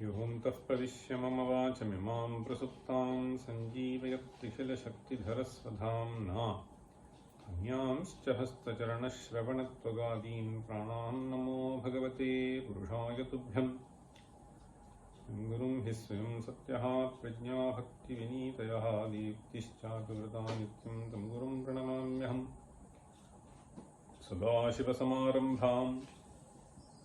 युहुन्तः प्रविश्य मम वाचमिमां प्रसुप्तां सञ्जीवयत्तिशिलशक्तिधरस्वधाम्ना अन्यांश्च हस्तचरणश्रवणत्वगादीन् प्राणान् नमो भगवते पुरुषाय तुभ्यम् गुरुं हि स्वयं सत्यः प्रज्ञा भक्तिविनीतयः दीप्तिश्चापि नित्यं तं गुरुं प्रणमाम्यहम् सदाशिवसमारम्भाम्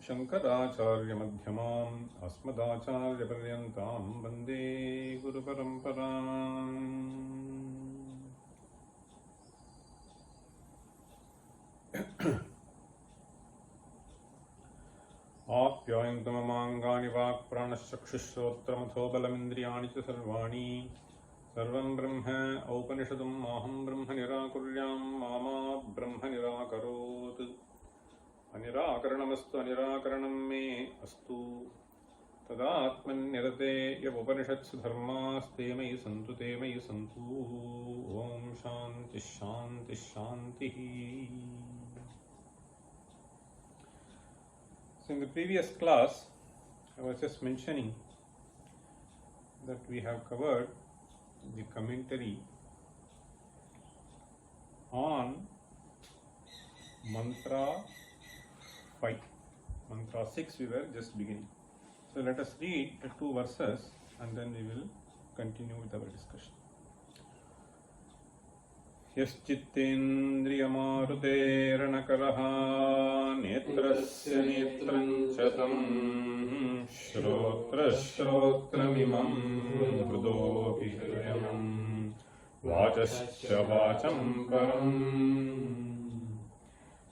शङ्कराचार्यमध्यमाम् अस्मदाचार्यपर्यन्तां वन्दे गुरुपरम्पराम्। आप्यायन्तु ममाङ्गानि वाक्प्राणश्चक्षुश्रोत्रमथो बलमिन्द्रियाणि च सर्वाणि सर्वं ब्रह्म औपनिषदं माहं ब्रह्म निराकुर्यां मा ब्रह्म निराकरोत्। अनिराकरणमस्तु अनिराकरणं मे अस्तु। तदात्मन्यरते यमुपनिषत्सु धर्मास्ते मयि सन्तु ते मयि सन्तु। ओम शान्तिः शान्तिः शान्तिः। So in the previous class I was just mentioning that we have covered the commentary on mantra 5. Mantra 6 we were just beginning. So let us read the 2 verses and then we will continue with our discussion. यश्चित्तेन्द्रियमारुतेरणकरः नेत्रस्य नेत्रं च तं श्रोत्रश्रोत्रमिमं हृदोऽपि हृदयं वाचश्च वाचं परम्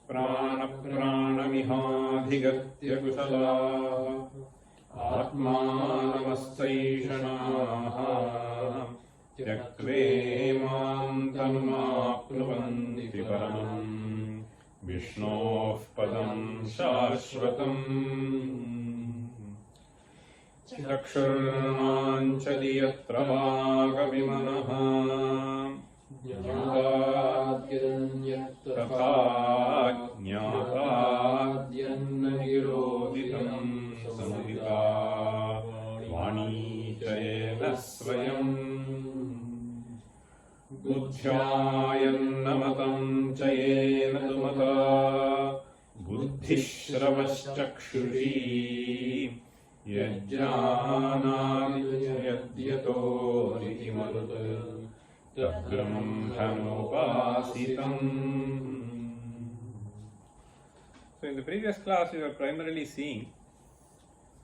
प्राणप्राणमिहाधिगत्य कुशलाः आत्मानमस्तैषणाः त्यक्त्वेमां तनुमाप्नुवन्ति परमं विष्णोः पदं शाश्वतम्। चक्षुर्माञ्चलि यत्र वागविमनः तथा ज्ञाताद्यन्ननिरोधितं समुदिता वाणी च येन स्वयम् बुद्ध्यायन्नमतं च येन तुमता बुद्धिश्रवश्चक्षुषी यज्जानाति यद्यतो नितिमरुत् तद्ब्रह्मणोपासितम्। So in the previous class we were primarily seeing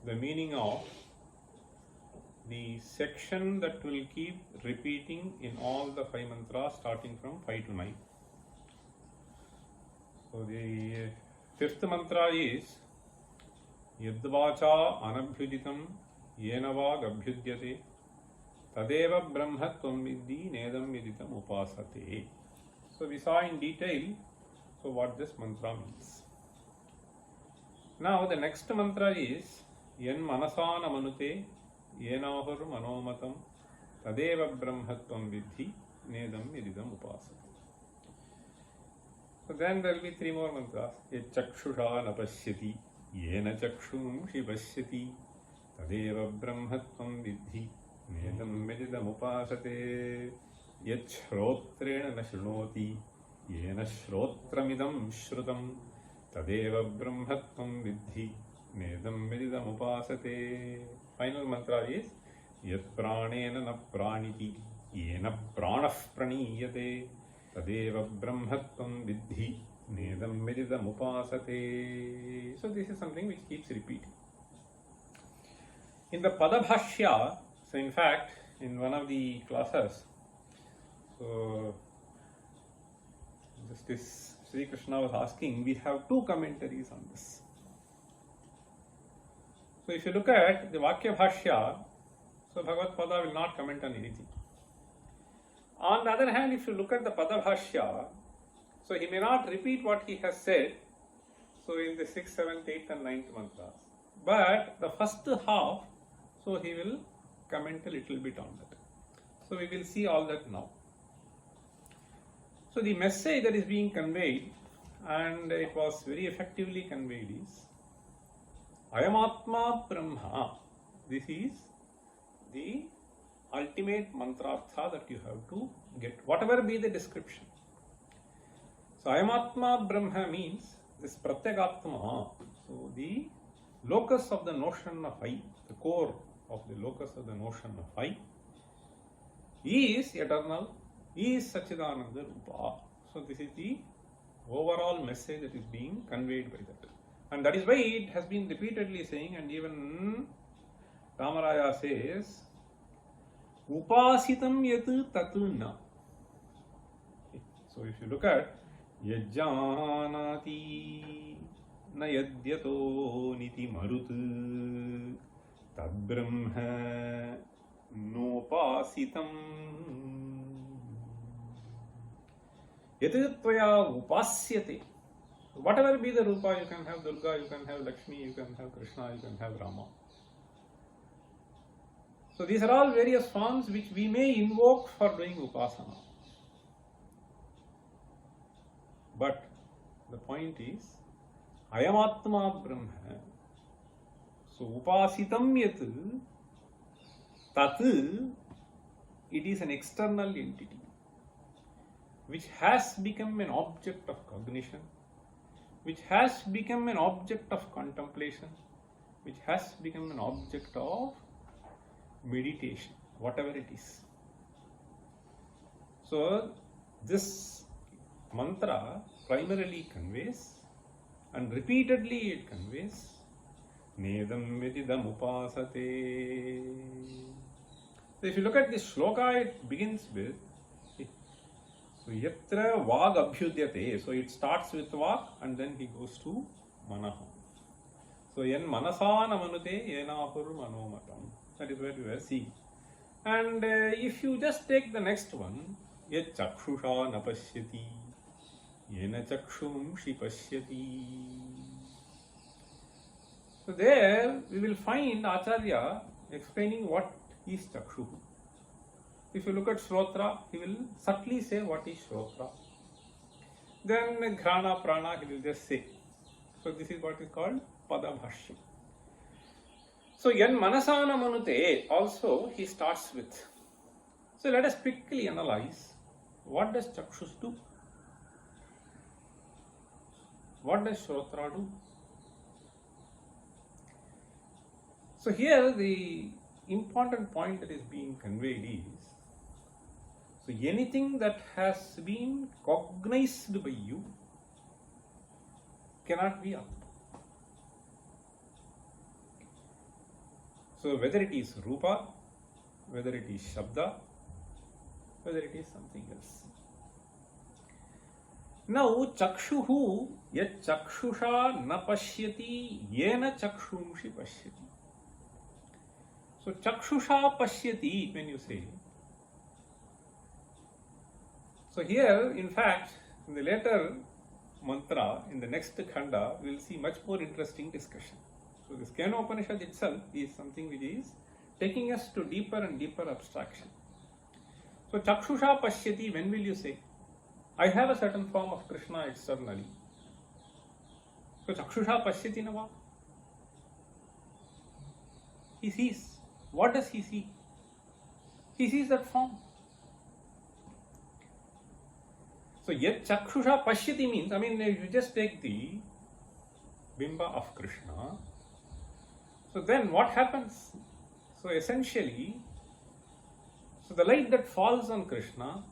the meaning of the section that will keep repeating in all the 5 mantras starting from 5 to 9. So the 5th mantra is Yadvacha anabhyuditam yenavag abhyudyate Tadeva brahma tvam vidhi nedam viditam upasate. So we saw in detail what this mantra means. Now the next mantra is Yen manasana manute yenahur manomatam Tadeva brahma tvam vidhi nedam vididam upasate. So then there will be 3 more mantras. Yet chakshusha napashyati yena chakshum shivashyati Tadeva brahma tvam vidhi nedam vididam upasate. Yet shrotrena na shrunoti yena shrotramidam shrutam Tadeva brahma tvam vidhi nedam vididam upasate. Final mantra is Yat pranena na praniti yena pranah praniyate Tadeva brahma tvam vidhi nedam vididam upasate. So this is something which keeps repeating. In the Padabhashya, so in fact in one of the classes, so Justice Sri Krishna was asking, we have 2 commentaries on this. So if you look at the Vakya Bhashya, so Bhagavad Pada will not comment on anything. On the other hand, if you look at the Padabhashya, so he may not repeat what he has said, so in the 6th, 7th, 8th and 9th mantras. But the first half, so he will comment a little bit on that. So we will see all that now. So the message that is being conveyed, and it was very effectively conveyed, is Ayamatma Brahma. This is the ultimate mantrartha that you have to get, whatever be the description. So Ayamatma Brahma means this Pratyagatma, so the locus of the notion of I, the core of the locus of the notion of I, is eternal, is Satchidananda Rupa. So this is the overall message that is being conveyed by that. And that is why it has been repeatedly saying, and even Ramaraya says, Upasitam yat tat na. So if you look at Yajjanati na yadyato niti marut tad brahma nopasitam yat tvaya upasyate. Whatever be the Rupa, you can have Durga, you can have Lakshmi, you can have Krishna, you can have Rama. So these are all various forms which we may invoke for doing Upasana. But the point is, Ayamatma Brahma. So Upasitam yat tat, it is an external entity which has become an object of cognition, which has become an object of contemplation, which has become an object of meditation, whatever it is. So this mantra primarily conveys, and repeatedly it conveys, Nedam vididam upasate. So if you look at this shloka, it begins with so yatra vag abhyudyate. So it starts with vag and then he goes to manaha. So yen manasa namanute yenahur manomatam. That is what we were seeing. And if you just take the next one, yet chakshusha napashyati yena chakshumshi pashyati. So there we will find Acharya explaining what is chakshu. If you look at Shrotra, he will subtly say what is Shrotra. Then Ghrana, Prana, he will just say. So this is what is called Padabhashya. So Yan Manasana Manute also he starts with. So let us quickly analyze what does Chakshus do? What does Shrotra do? So here the important point that is being conveyed is, so anything that has been cognized by you cannot be up. So whether it is Rupa, whether it is Shabda, whether it is something else. Now Chakshuhu yat Chakshusha na pashyati yena Chakshumshi pashyati. So Chakshusha pashyati, when you say, so here in fact in the later mantra, in the next khanda, we will see much more interesting discussion. So this Kena Upanishad itself is something which is taking us to deeper and deeper abstraction. So Chakshusha pashyati, when will you say? I have a certain form of Krishna externally. So Chakshusha pashyati nava. He sees. What does he see? He sees that form. So yet Chakshusha pashyati means, I mean, if you just take the Bimba of Krishna, so then what happens? So essentially, so the light that falls on Krishna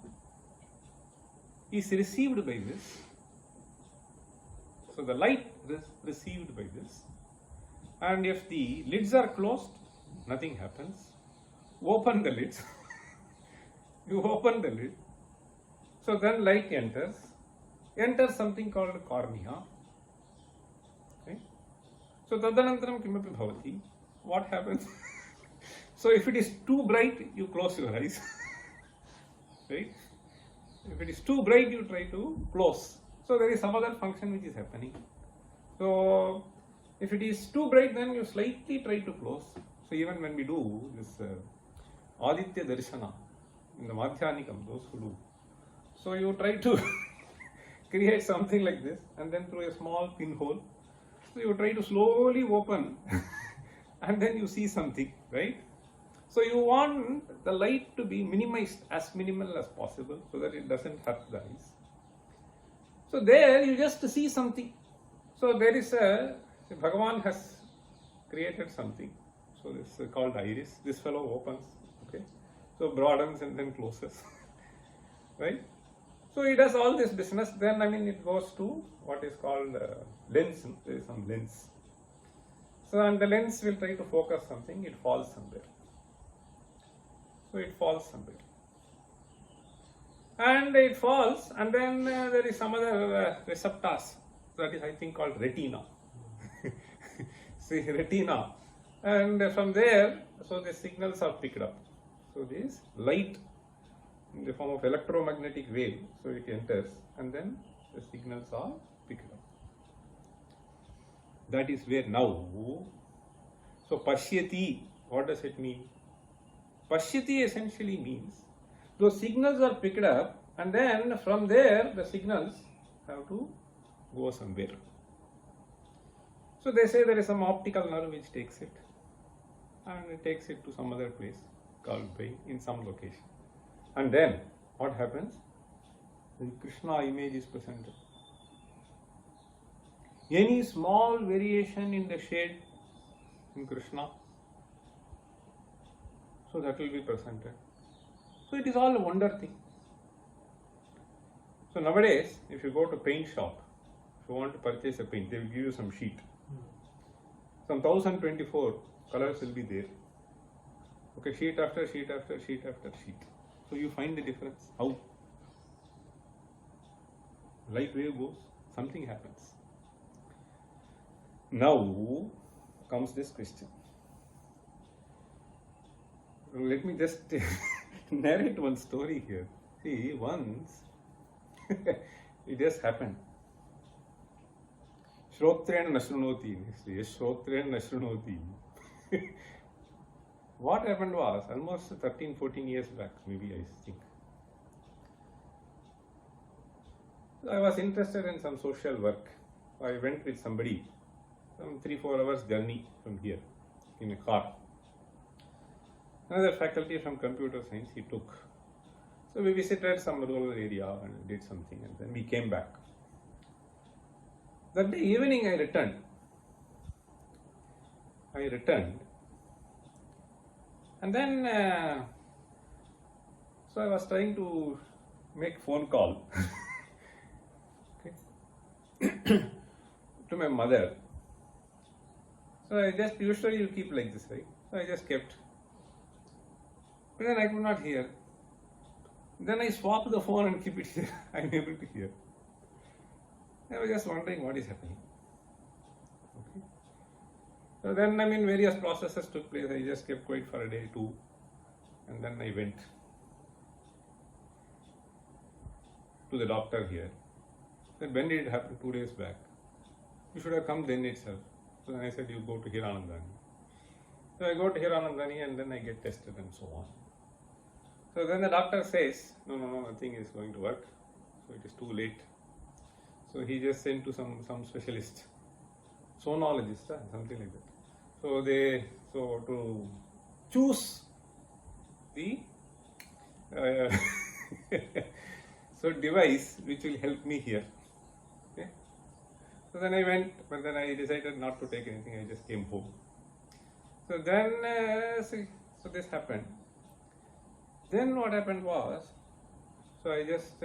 is received by this. So the light is received by this. And if the lids are closed, nothing happens. Open the lids. You open the lid. So then light enters. Enters something called cornea. Okay? So tadanantaram kimapi bhavati. What happens? So if it is too bright, you close your eyes. Right? If it is too bright, you try to close. So there is some other function which is happening. So if it is too bright, then you slightly try to close. So even when we do this Aditya Darshana in the Madhyanikam, those who do, so you try to create something like this, and then through a small pinhole, so you try to slowly open and then you see something, right? So you want the light to be minimized, as minimal as possible, so that it doesn't hurt the eyes. So there you just see something. So there is Bhagavan has created something. So this is called iris. This fellow opens, okay? So broadens and then closes, right? So it does all this business. Then it goes to what is called lens. There is some lens. So and the lens will try to focus something. It falls somewhere. So it falls somewhere. And it falls, and then there is some other receptors, that is I think called retina. See, retina. And from there, so the signals are picked up. So this light in the form of electromagnetic wave, so it enters, and then the signals are picked up. That is where now, so Pashyati, what does it mean? Pashyati essentially means those signals are picked up, and then from there the signals have to go somewhere. So they say there is some optical nerve which takes it, and it takes it to some other place called brain in some location. And then what happens? The Krishna image is presented. Any small variation in the shade in Krishna, so that will be presented. So it is all a wonder thing. So nowadays, if you go to paint shop, if you want to purchase a paint, they will give you some sheet. Some 1024 colors will be there. Okay, sheet after sheet after sheet after sheet. So you find the difference. How? Light wave goes, something happens. Now comes this question. Let me just narrate one story here. See, once it just happened. Shrotrena Nashrunoti. Shrotrena Nashrunoti. What happened was almost 13-14 years back, maybe I think. I was interested in some social work. I went with somebody, some 3-4 hours journey from here in a car. Another faculty from computer science he took. So we visited some rural area and did something, and then we came back. That day evening I returned. And then, so I was trying to make phone call okay, to my mother. So I just, usually you keep like this, right? So I just kept. But then I could not hear. Then I swap the phone and keep it here. I am able to hear. I was just wondering what is happening. Okay. So then, various processes took place. I just kept quiet for a day, two, and then I went to the doctor here. Then when did it happen? 2 days back. You should have come then itself. So then I said, you go to Hiranandani. So I go to Hiranandani and then I get tested and so on. So then the doctor says, no, nothing is going to work. So it is too late. So he just sent to some specialist, sonologist, something like that. So to choose the device which will help me here. Okay. So then I went, but then I decided not to take anything. I just came home. So then, so this happened. Then what happened was, so I just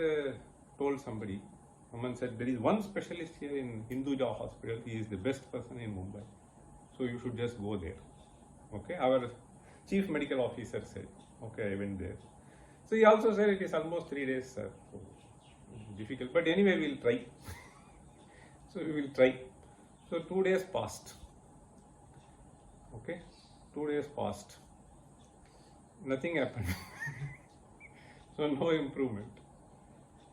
told somebody. Someone said, there is one specialist here in Hinduja Hospital. He is the best person in Mumbai. So you should just go there. Okay, our chief medical officer said, okay, I went there. So he also said it is almost 3 days, sir. So difficult, but anyway, we will try. So we will try. So 2 days passed. Okay, 2 days passed. Nothing happened. So no improvement.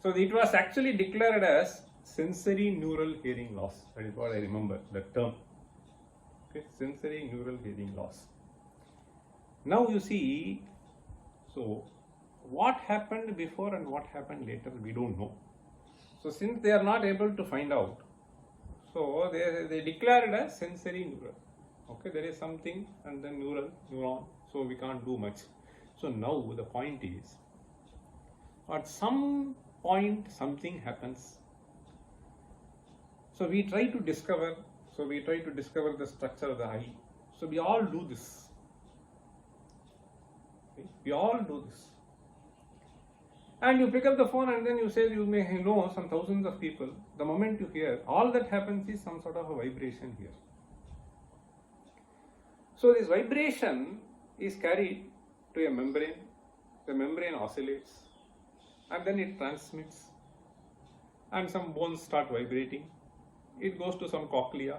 So it was actually declared as sensory neural hearing loss. That is what I remember, the term. Okay, sensory neural hearing loss. Now you see, so what happened before and what happened later, we don't know. So since they are not able to find out, so they declare it as sensory neural. Okay, there is something and then neuron, so we can't do much. So now the point is, at some point something happens. So we try to discover the structure of the eye. So we all do this. Okay? We all do this. And you pick up the phone and then you say you may know some thousands of people. The moment you hear, all that happens is some sort of a vibration here. So this vibration is carried to a membrane. The membrane oscillates and then it transmits and some bones start vibrating. It goes to some cochlea.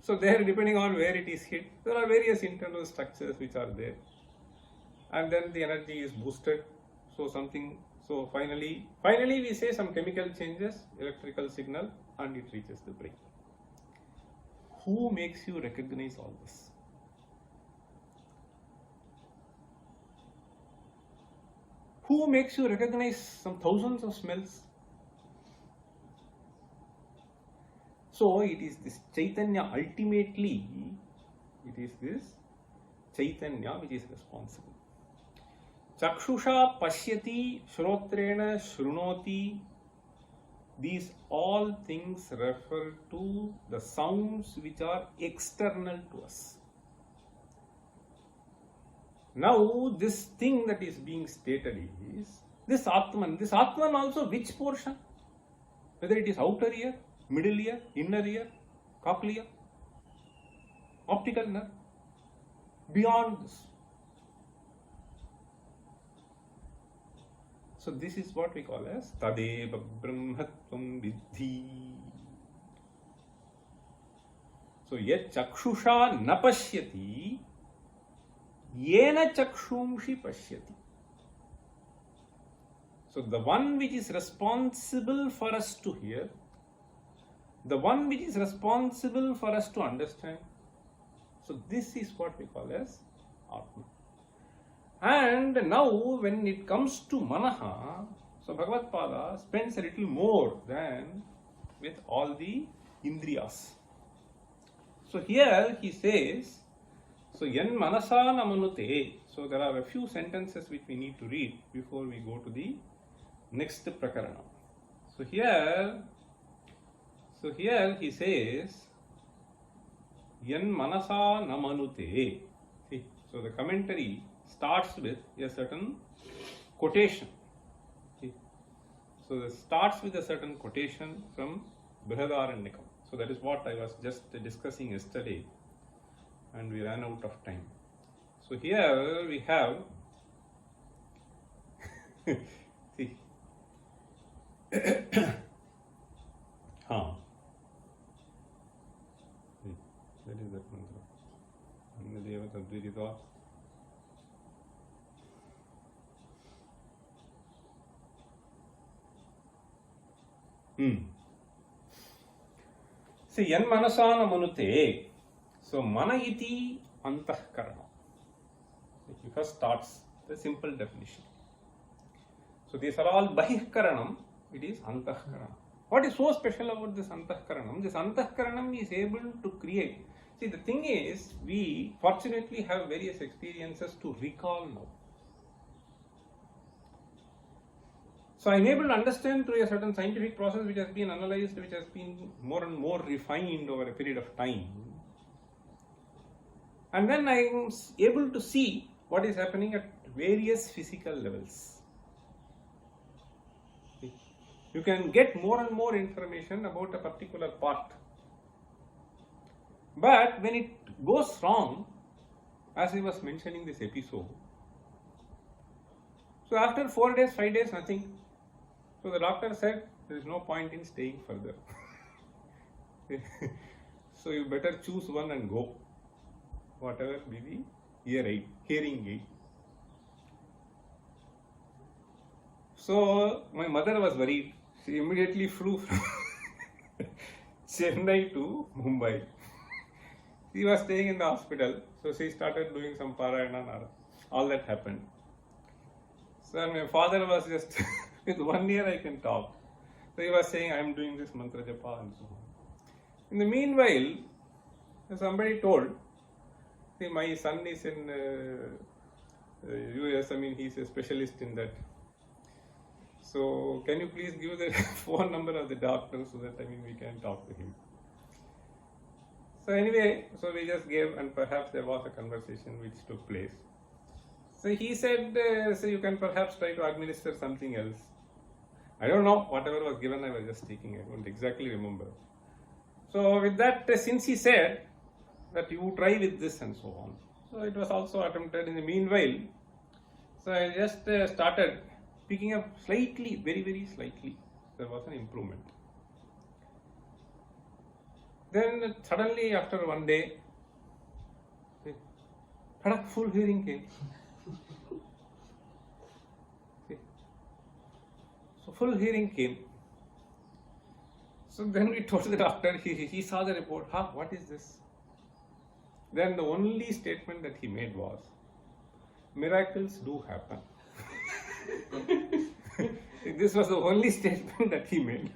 So there, depending on where it is hit, there are various internal structures which are there. And then the energy is boosted. So finally we say some chemical changes, electrical signal, and it reaches the brain. Who makes you recognize all this? Who makes you recognize some thousands of smells? So it is this Chaitanya, ultimately it is this Chaitanya which is responsible. Chakshusha pashyati, shrotrena shrunoti. These all things refer to the sounds which are external to us. Now this thing that is being stated is this Atman. This Atman also which portion? Whether it is outer ear, middle ear, inner ear, cochlea, optical nerve, beyond this. So this is what we call as Tadeva Brahmatvam Vidhi. So yet Chakshusha Napashyati, Yena Chakshumshi Pashyati. So the one which is responsible for us to hear, the one which is responsible for us to understand. So this is what we call as Atma. And now when it comes to Manaha, so Bhagavad Pada spends a little more than with all the Indriyas. So here he says, so Yan Manasa Namanute. So there are a few sentences which we need to read before we go to the next Prakarana. So here he says, Yan Manasa Namanute. See, so the commentary starts with a certain quotation. See? So it starts with a certain quotation from Brihadaranyakam. So that is what I was just discussing yesterday and we ran out of time. So here we have, see, That is that mantra. Annadeva Tadvirita. See, Yan Manasana Manute. So, Mana iti Antahkarana. He first starts the simple definition. So, these are all Bahihkaranam, it is Antahkarana. What is so special about this Antahkaranam? This Antahkaranam is able to create. See, the thing is, we fortunately have various experiences to recall now. So I am able to understand through a certain scientific process which has been analyzed, which has been more and more refined over a period of time. And then I am able to see what is happening at various physical levels. You can get more and more information about a particular part. But when it goes wrong, as I was mentioning this episode, so after 4 days, 5 days, nothing. So the doctor said, there is no point in staying further. So you better choose one and go. Whatever be the hearing aid. So my mother was worried. She immediately flew from Chennai to Mumbai. He was staying in the hospital, so she started doing some parayana. All that happened. So my father was just, with 1 year I can talk. So he was saying, I am doing this mantra japa and so on. In the meanwhile, somebody told, see, my son is in US, I mean, he's a specialist in that. So can you please give the phone number of the doctor so that, I mean, we can talk to him. So anyway, so we just gave, and perhaps there was a conversation which took place. So he said, so you can perhaps try to administer something else. I don't know, whatever was given I was just taking, I don't exactly remember. So with that, since he said that you try with this and so on, so it was also attempted in the meanwhile. So I just started picking up slightly, very, very slightly, there was an improvement. Then suddenly after one day, full hearing came. So full hearing came. So then we told the doctor, he saw the report, what is this? Then the only statement that he made was, miracles do happen. This was the only statement that he made.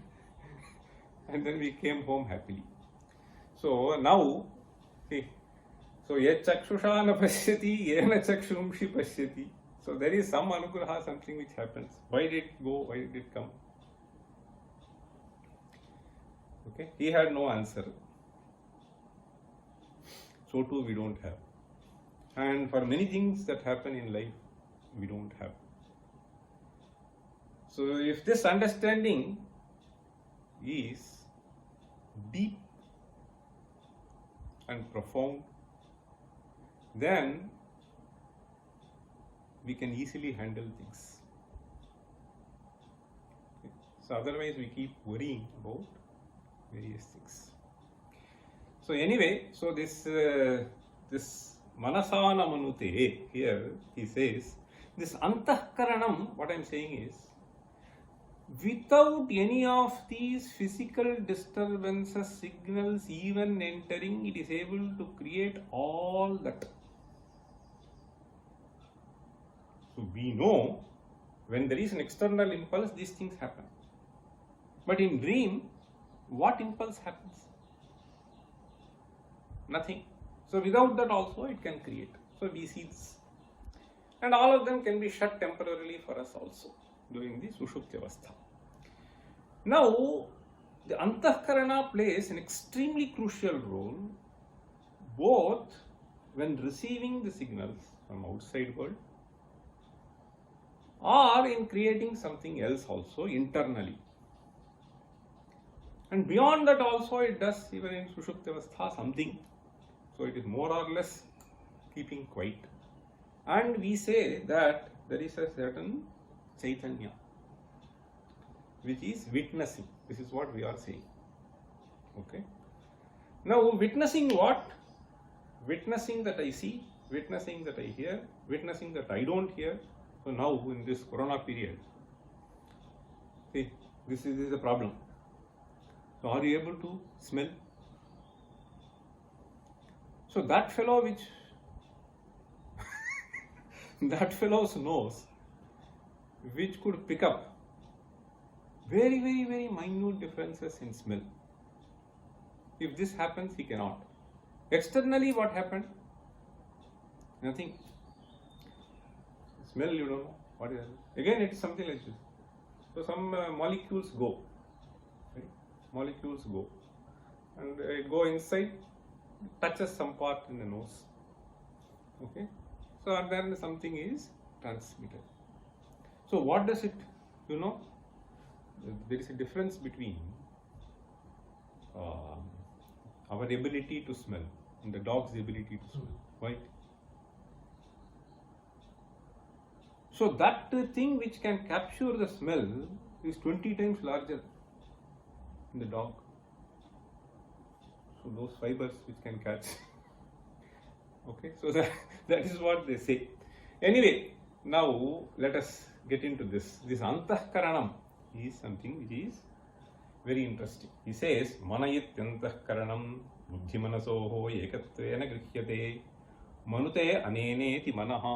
And then we came home happily. So now, see, so yet chakshusha na pashyati, yena chakshumshi pashyati. So there is some anugraha, something which happens. Why did it go? Why did it come? Okay, he had no answer. So too we don't have. And for many things that happen in life, we don't have. So if this understanding is deep and profound, then we can easily handle things. Okay. So otherwise we keep worrying about various things. So anyway, so this manasana manute, here he says, this antahkaranam, what I am saying is, without any of these physical disturbances, signals even entering, it is able to create all that. So we know when there is an external impulse, these things happen. But in dream, what impulse happens? Nothing. So without that also it can create. So we see this. And all of them can be shut temporarily for us also during the Sushupti Avastha. Now, the Antahkarana plays an extremely crucial role both when receiving the signals from outside world or in creating something else also internally. And beyond that also it does even in Sushupti Avastha something. So it is more or less keeping quiet. And we say that there is a certain Chaitanya which is witnessing. This is what we are saying. Okay. Now witnessing what? Witnessing that I see, witnessing that I hear, witnessing that I don't hear. So now in this corona period, see, this is a problem. So are you able to smell? So that fellow which that fellow's nose which could pick up very, very, very minute differences in smell. If this happens, he cannot. Externally, what happened? Nothing. Smell, you don't know. What is it? Again, it is something like this. So some molecules go. Right? Molecules go. And it go inside, touches some part in the nose. Okay. So and then something is transmitted. So what does it, you know, there is a difference between our ability to smell and the dog's ability to smell, right? So that thing which can capture the smell is 20 times larger in the dog. So those fibers which can catch. Okay, so that is what they say. Anyway, now let us get into this. This antahkaranam is something which is very interesting. He says, manayit antahkaranam buddhimanasoho ekatvena grihyate manute aneneti manaha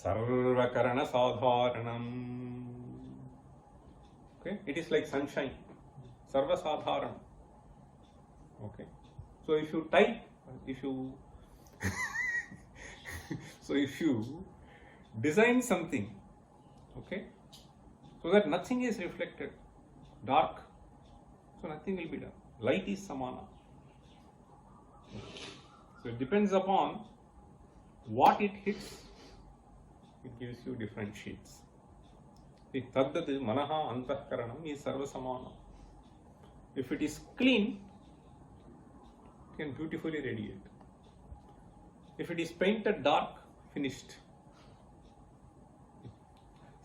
sarvakarana sadharanam. Okay, it is like sunshine, sarva sadharanam. Okay, so if you type, so if you design something, okay, so that nothing is reflected, dark, so nothing will be done. Light is samana. So it depends upon what it hits, it gives you different shades. Taddad manaha antahkaranam is sarva samana. If it is clean, it can beautifully radiate. If it is painted dark, finished.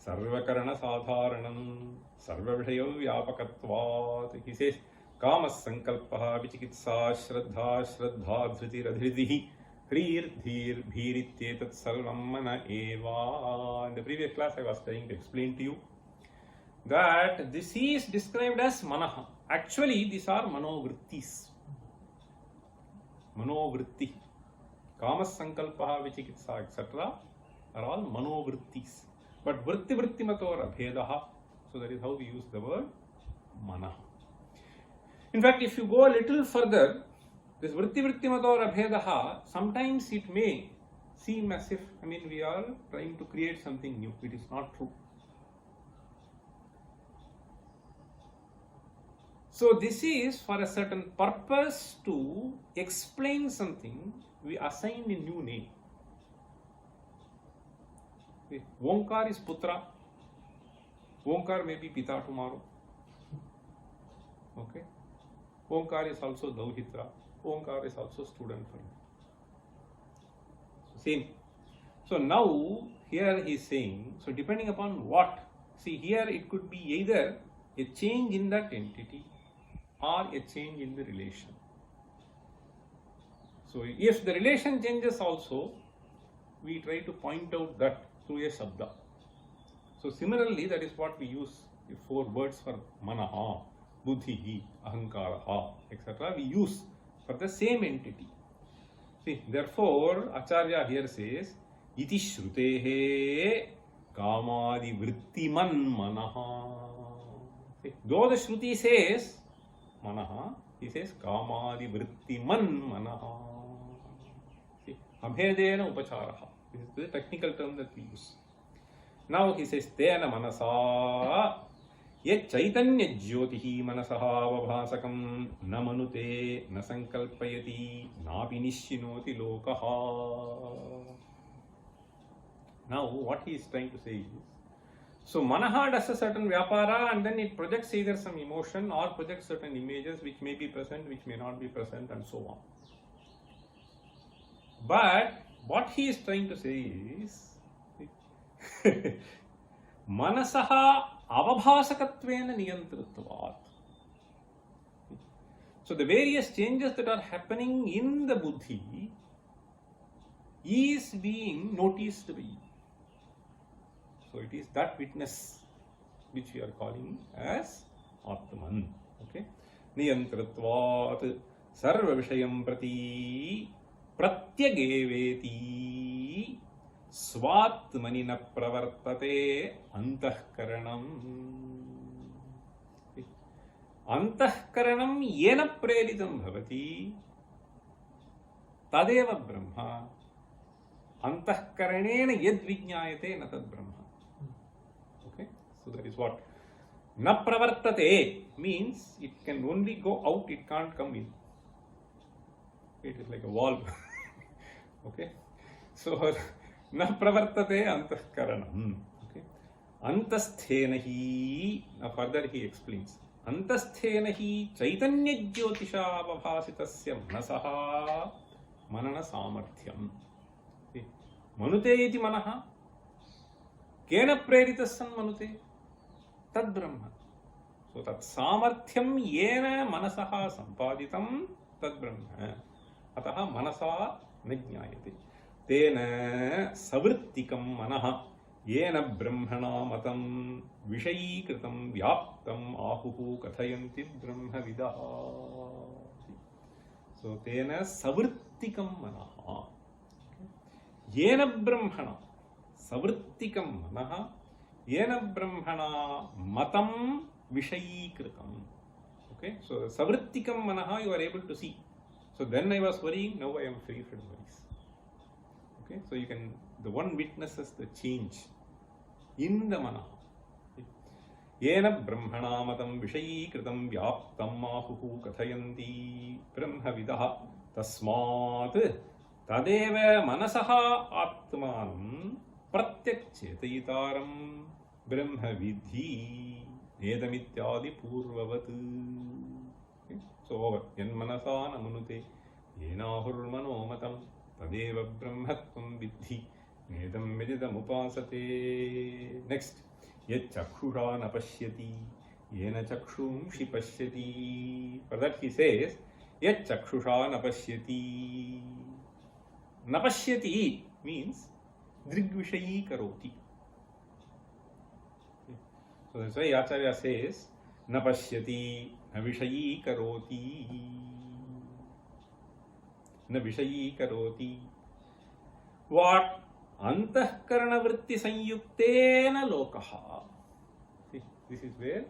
Sarvakarana sadharanam sarvavishaya vyapakatvat. He says, kamas sankalpaha vichikitsa shraddha shraddha dhruti radhridihi hrir dhir bhirityetat sarvam mana eva. In the previous class I was trying to explain to you that this is described as manaha. Actually these are manovrittis. Manovritti. Kamas sankalpaha vichikitsa etc. are all manovrittis. But vritti vrittimator abhedaha, so that is how we use the word mana. In fact, if you go a little further, this vritti vrittimator abhedaha, sometimes it may seem as if, we are trying to create something new. It is not true. So this is for a certain purpose to explain something, we assign a new name. Omkar is Putra. Omkar may be Pita tomorrow. Okay. Omkar is also Dauhitra. Omkar is also student for me. So same. So now here he is saying, so depending upon what, see here it could be either a change in that entity or a change in the relation. So if the relation changes also, we try to point out that through a sabda. So similarly, that is what we use the 4 words for manaha, buddhihi, ahankaraha, etc. we use for the same entity. See, therefore, Acharya here says, iti shrutehe kamadi vrittiman manaha. See, though the Shruti says manaha, he says kamadi vrittiman manaha. See, abhedena upacharaha. This is the technical term that we use. Now he says, Tena manasa yet chaitanya jyotihi manasaha vabhasakam na manute na sankalpayati na pinishinoti lokaha. Now what he is trying to say is, so manaha does a certain vyapara and then it projects either some emotion or projects certain images which may be present, which may not be present and so on. But what he is trying to say is, manasaha avabhasakatvena niyantritvat. So the various changes that are happening in the buddhi is being noticed by you. So it is that witness which we are calling as Atman. Okay? Niyantritvat sarva vishayam prati pratyageveti svatmanina pravartate antahkaranam. Antahkaranam yena preritam bhavati tadeva brahma. Antahkaranena yad vijñāyate na tad brahma. Okay, so that is what na pravartate means. It can only go out, it can't come in. It is like a wall. Okay, so na pravartate antahkaranam. Okay, antasthena hi. Now further he explains. Antasthena hi chaitanya jyotisha avabhasitasya manasaha manana samarthyam. Manute iti manaha kena preritassan manute tad brahma. So tat samarthyam yena manasaha sampaditam tad brahma. Ataha manasa na jñāyate. Tena savrittikam manaha येन ब्रह्मणा मतं विषयीकृतं व्याप्तम् आहुः कथयन्ति ब्रह्मविदः. So तेन सवृत्तिकं मनः, येन ब्रह्मणा सवृत्तिकं मनः, येन ब्रह्मणा मतं विषयीकृतं. Okay, so savrittikam manaha you are able to see. So then I was worrying, now I am free from worries. Okay, so you can, the one witnesses the change in the manaha. Yena brahmana matam vishayikritam vyaptam ahuhu kathayanti brahmavidah tasmat tadeva manasaha atmanam pratyakchetayitaram brahmavidhi nedamityadi purvavat. So over. Yan manasa namanute yenahur manomatam tadeva brahmatvam vidhi nedam medidam upasate. Next. Yet chakshura napashyati yena chakshumshi pashyati. For that he says yet chakshusha napashyati. Napashyati means drigvishayi karoti. So that's why Acharya says na pashyati na vishayi karoti, na vishayi karoti. What? Antahkarana vritti sanyuktena lokaha. See, this is where,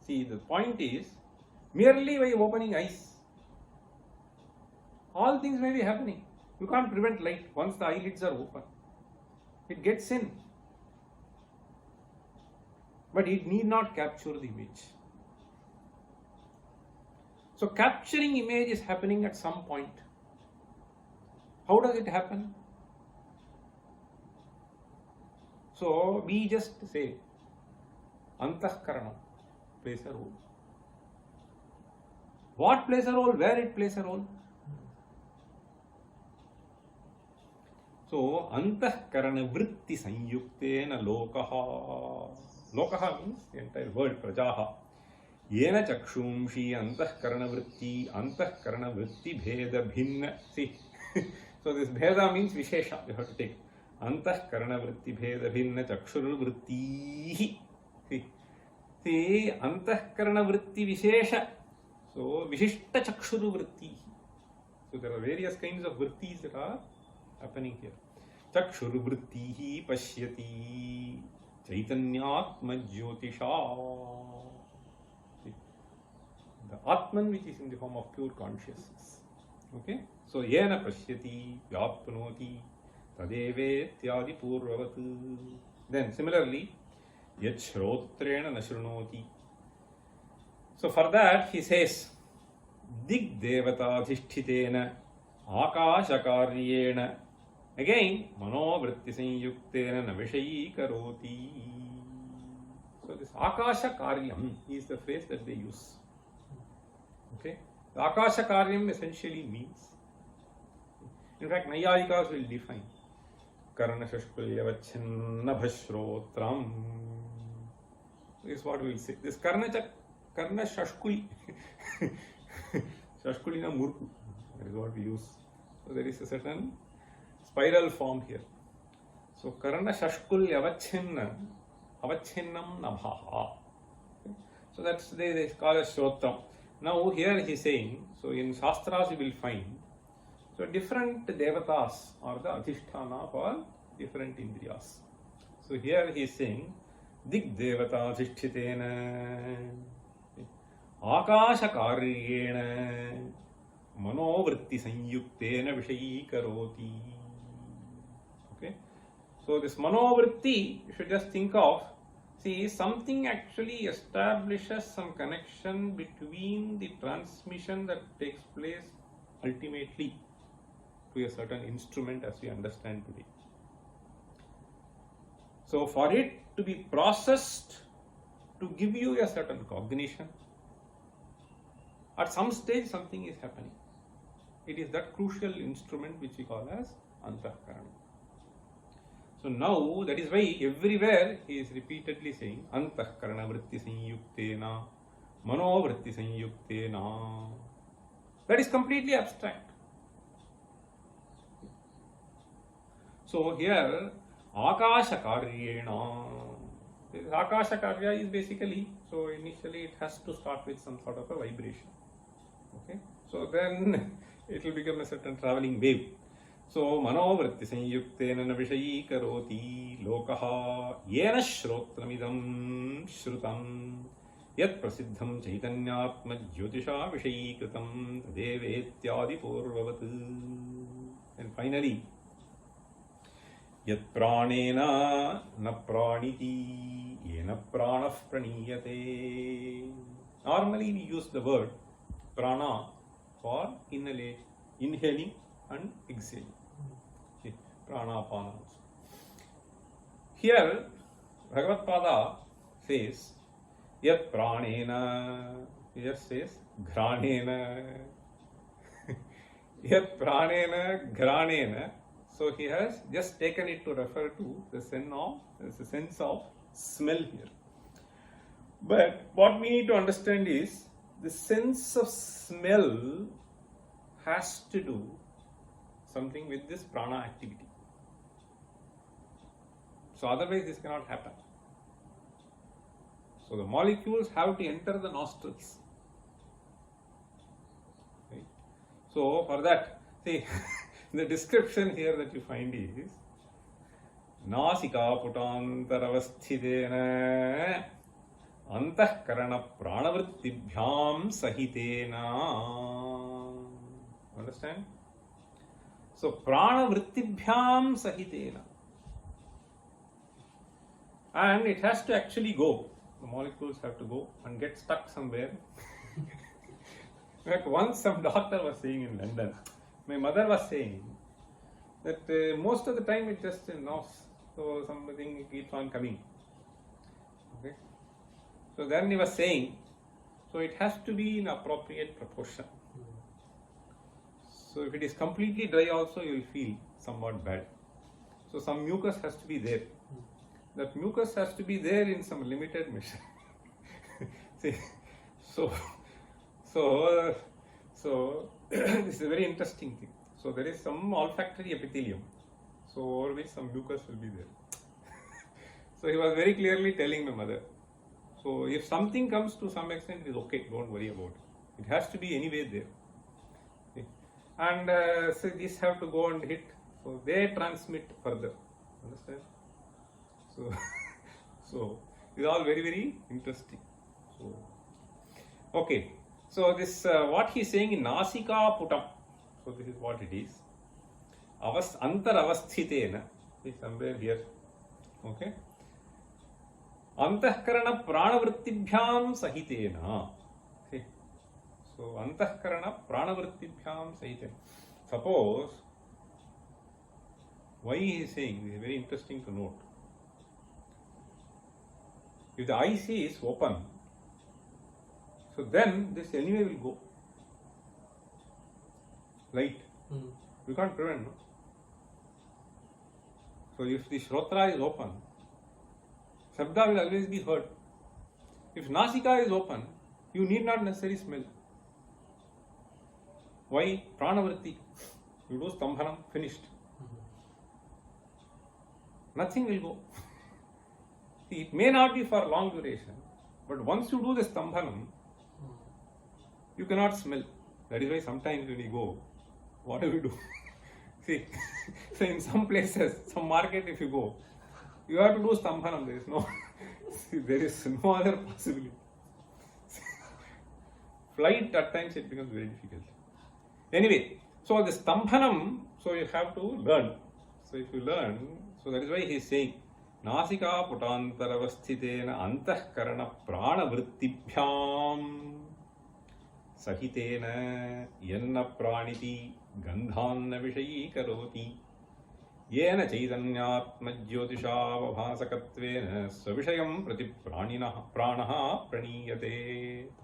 see the point is, merely by opening eyes, all things may be happening. You can't prevent light once the eyelids are open. It gets in. But it need not capture the image. So capturing image is happening at some point. How does it happen? So we just say Antahkarana plays a role. What plays a role? Where it plays a role? So Antahkarana vritti sanyuktena lokaha. Lokaha means the entire word, prajaha. Yena chakshumshi antahkarana vritti bheda bhinna. See, so this bheda means vishesha, you have to take. Antahkarana vritti bheda bhinna chakshur vritti. See, antahkarana vritti vishesha. So, vishishta chakshur vritti. So, there are various kinds of vrittis that are happening here. Chakshur vritti pashyati chaitanyatma jyotisha. The Atman which is in the form of pure consciousness. Okay? So, yena pashyati vyapnoti tadeve tyadi purvavat. Then, similarly, yat shrotrena nashrunoti. So, for that, he says, dig devata adhishthitena akashakaryena. Again, manovritti sanyuktena navishayi karoti. So, this akasha karyam is the phrase that they use. Okay? The akasha karyam essentially means, in fact, Nayayikas will define karana shashkulyavachinna bhashrotram. This is what we will say. This karna shashkuli. Shashkulina murku. That is what we use. So, there is a certain spiral form here. So, karana shashkulyavachinna avachinnam nabhaha. So, that's they call as shrotam. Now, here he is saying, so in Shastras you will find, so different devatas are the adhisthana for different indriyas. So, here he is saying, dig devata adhisthitena akasha karyena manovritti sanyuktena vishayi karoti. Okay. So, this manovritti, you should just think of, see, something actually establishes some connection between the transmission that takes place ultimately to a certain instrument as we understand today. So, for it to be processed to give you a certain cognition, at some stage something is happening. It is that crucial instrument which we call as Antahkarana. So now, that is why everywhere he is repeatedly saying Antahkarana vritti sanyuktena, mano vritti sanyuktena. That is completely abstract. So here, Akasha Karyena. This Akasha Karya is basically, so initially it has to start with some sort of a vibration. Okay, so then it will become a certain traveling wave. So manovritti sanyuktena na vishayi karoti lokaha yena shrotramidam shrutam yat prasiddham chaitanyatma jyotisha vishayi kritam tadevetyadi purvavat. And finally, yat pranena na praniti yena pranah praniyate. Normally we use the word prana for inhaling and exhaling. Okay. Pranapana. Here, Bhagavad Pada says, Yat pranena, here says, granena. Yat pranena, granena. So he has just taken it to refer to the sense of smell here. But what we need to understand is, the sense of smell has to do something with this prana activity. So otherwise this cannot happen. So the molecules have to enter the nostrils. Right? So for that, see, the description here that you find is Nasika putantaravasthidena antahkarana pranavrittibhyam sahitena. Understand? So pranavrittibhyam sahitena. And it has to actually go. The molecules have to go and get stuck somewhere. Like once some doctor was saying in London, my mother was saying that most of the time it just knocks, so something keeps on coming. Okay. So then he was saying, so it has to be in appropriate proportion. So if it is completely dry also, you will feel somewhat bad. So some mucus has to be there. That mucus has to be there in some limited measure. See, so this is a very interesting thing. So there is some olfactory epithelium. So over which some mucus will be there. So he was very clearly telling my mother. So if something comes to some extent, it is okay. Don't worry about it. It has to be anyway there. Okay. And so these have to go and hit. So they transmit further. Understand? So it's all very, very interesting. So okay. So this what he is saying in Nasika Putam. So this is what it is. Antaravasthitena is somewhere here. Okay. Antahkarana pranavrittibhyam sahitena. Okay. So antahkarana pranavrittibhyam sahitena. Suppose, why he is saying, this is very interesting to note. If the IC is open, so then this anyway will go. Light. We can't prevent. No? So if the Shrotra is open, Shabda will always be heard. If Nasika is open, you need not necessarily smell. Why? Pranavritti. You do Stambhanam, finished. Nothing will go. See, it may not be for long duration, but once you do the Stambhanam, you cannot smell. That is why sometimes when you go, what do we do? See, so in some places, some market if you go, you have to do Stambhanam. There is no, there is no other possibility. Flight at times it becomes very difficult. Anyway, so the Stambhanam, so you have to learn. So if you learn, so that is why he is saying, Nasika putantaravasthitena antahkarana pranavrittibhyam sahitena yenna praniti gandhanna vishayi karoti yena chaitanyatma jyotishavabhasakatvena savishayam prati pranaha praniyate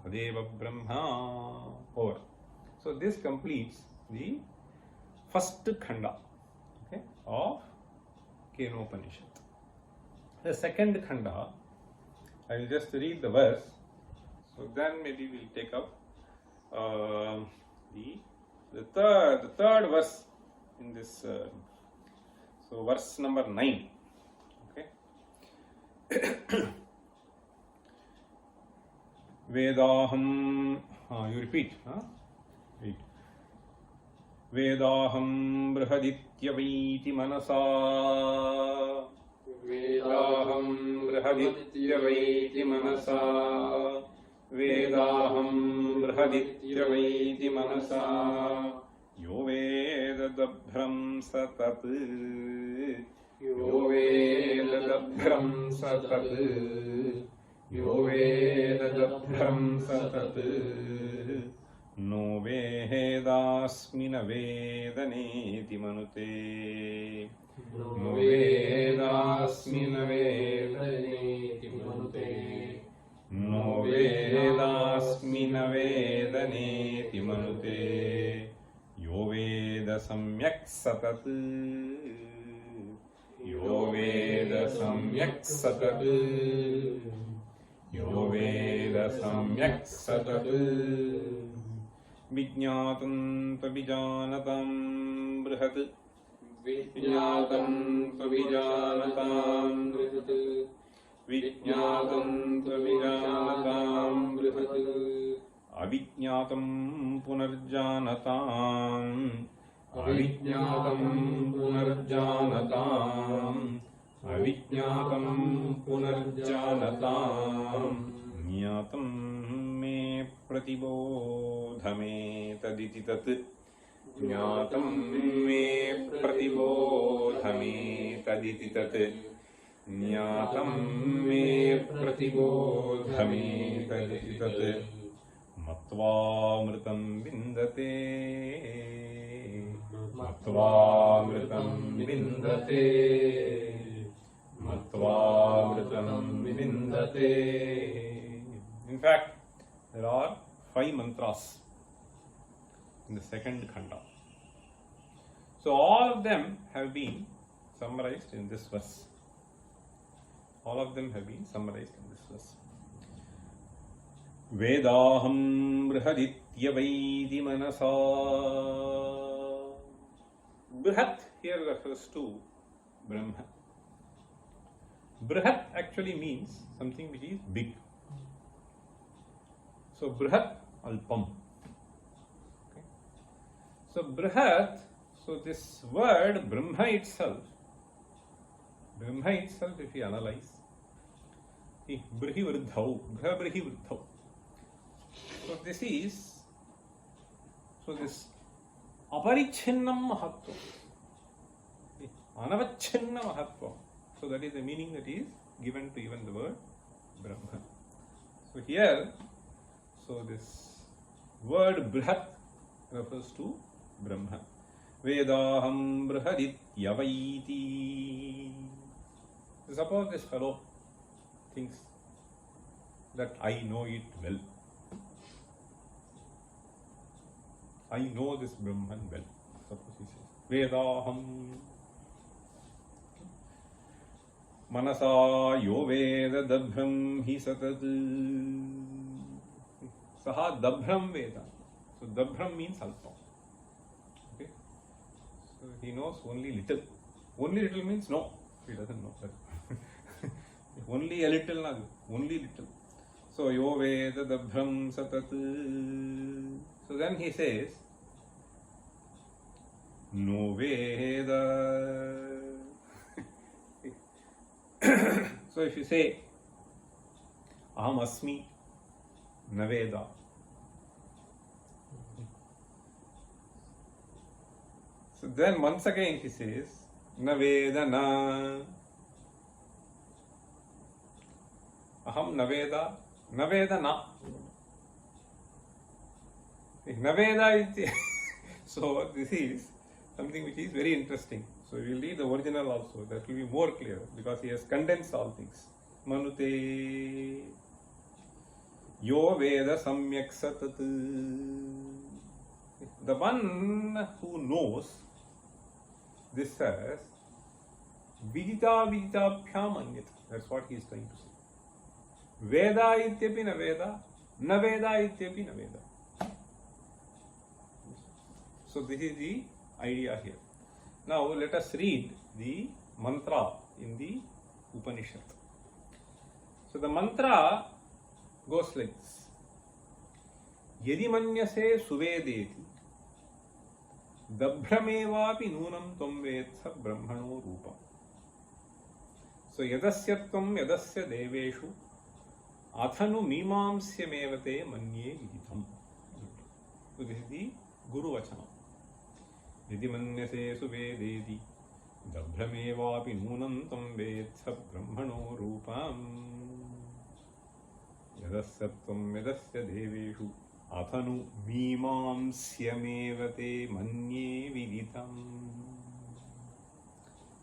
tadeva brahma. Over. So this completes the first khanda, okay, of Kenopanishad. The second khanda, I will just read the verse, so then maybe we will take up the third verse in this, so verse number 9. Vedaham, you repeat, wait. Vedaham brihadityavaiti manasa. Vedaham brihadityavaiti manasa. Vedaham brihadityavaiti manasa. Yo vedadabhram satat. Yo vedadabhram satat. Yo vedadabhram satat. No vedasmina vedaneti manute. No vedasmina vedaneti manute. No vedasmina vedaneti manute. Yo veda samyak satat. Yo veda samyak satat. Yo veda samyak satat. Vijñātam tavijānatam brihat. Vijñātam tavijānatam brihat. Vijñātam tavijānatam brihat. Avijñātam punarjānatam. Avijñātam punarjānatam. Avijñātam punarjānatam. Jñātam me pratibodhame taditi tat. Jñātam me pratibodhame taditi tat. Jñātam me pratibodhame taditi tat. Matva mritam vindate. Matva mritam vindate. Matva mritam vindate. In fact, there are 5 mantras in the second khanda. So all of them have been summarized in this verse. All of them have been summarized in this verse. Vedaham brihadityavaiti manasa. Brihat here refers to Brahma. Brihat actually means something which is big. So Brihat Alpam. Okay. So Brihat, so this word Brahma itself, if you analyze, Brihi Vruddhau, Briha Brihi Vruddhau. So this is, so this Aparicchinnam Mahatva, Anavachinna Mahatva. So that is the meaning that is given to even the word Brahma. So here, so this word Brihat refers to Brahma. Vedaham brihadityavaiti. Suppose this fellow thinks that I know it well. I know this Brahman well. Suppose he says, Vedaham manasa yo veda dabhram hi satat. Saha dabhram veda. So dabhram means alpa. Okay. So he knows only little. Only little means no. He doesn't know that. Only a little, only little. So yo veda dabhram satat. So then he says, no veda. So if you say aham asmi na veda, so then once again he says na veda na. Aham na veda na. Na veda is so this is something which is very interesting. So we will read the original also, that will be more clear because he has condensed all things. Manute yo veda samyak satat. The one who knows this as vidita viditaphyam anyat. That's what he is trying to say. Veda ityapi na veda, na veda ityapi na veda. So this is the idea here. Now let us read the mantra in the Upanishad. So the mantra goes like this. Yadi manyase suvedeti dabhramevapi nunam tvam vetsa brahmano rupam. So yadasyatvam yadasya deveshu athanu mimamsyamevate manye viditam. So this is the Guru Vachana. Yadi manyase suvedeti dabhramevapi nunam tvam vetsa brahmano rupam. Yadasyatvam yadasya deveshu athanu mimamsyamevate manye viditam.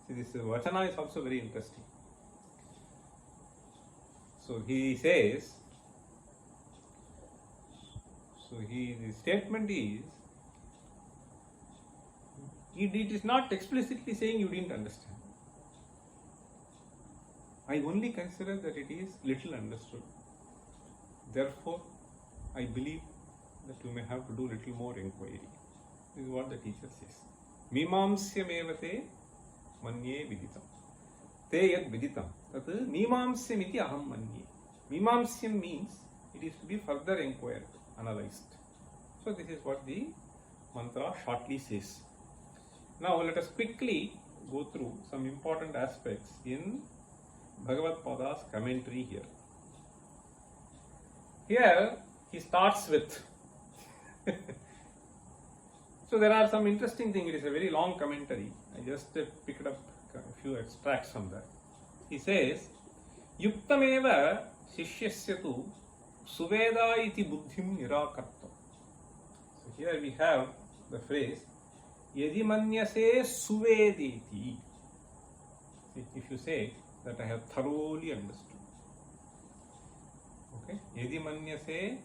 See, this Vachana is also very interesting. So he says, the statement is, it is not explicitly saying you didn't understand. I only consider that it is little understood. Therefore, I believe that you may have to do little more inquiry. This is what the teacher says. Mimamsyamevate manye viditam. Te yad viditam. That is mimamsyamiti aham manye. Mimamsyam means it is to be further inquired, analyzed. So this is what the mantra shortly says. Now let us quickly go through some important aspects in Bhagavad Pada's commentary here. Here he starts with so there are some interesting things. It is a very long commentary. I just picked up a few extracts from that. He says, Yuktameva shishyasya tu suveda iti buddhim nirakartam. So here we have the phrase Yadi manyase suvedeti. If you say that I have thoroughly understood. Okay? Yadi manyase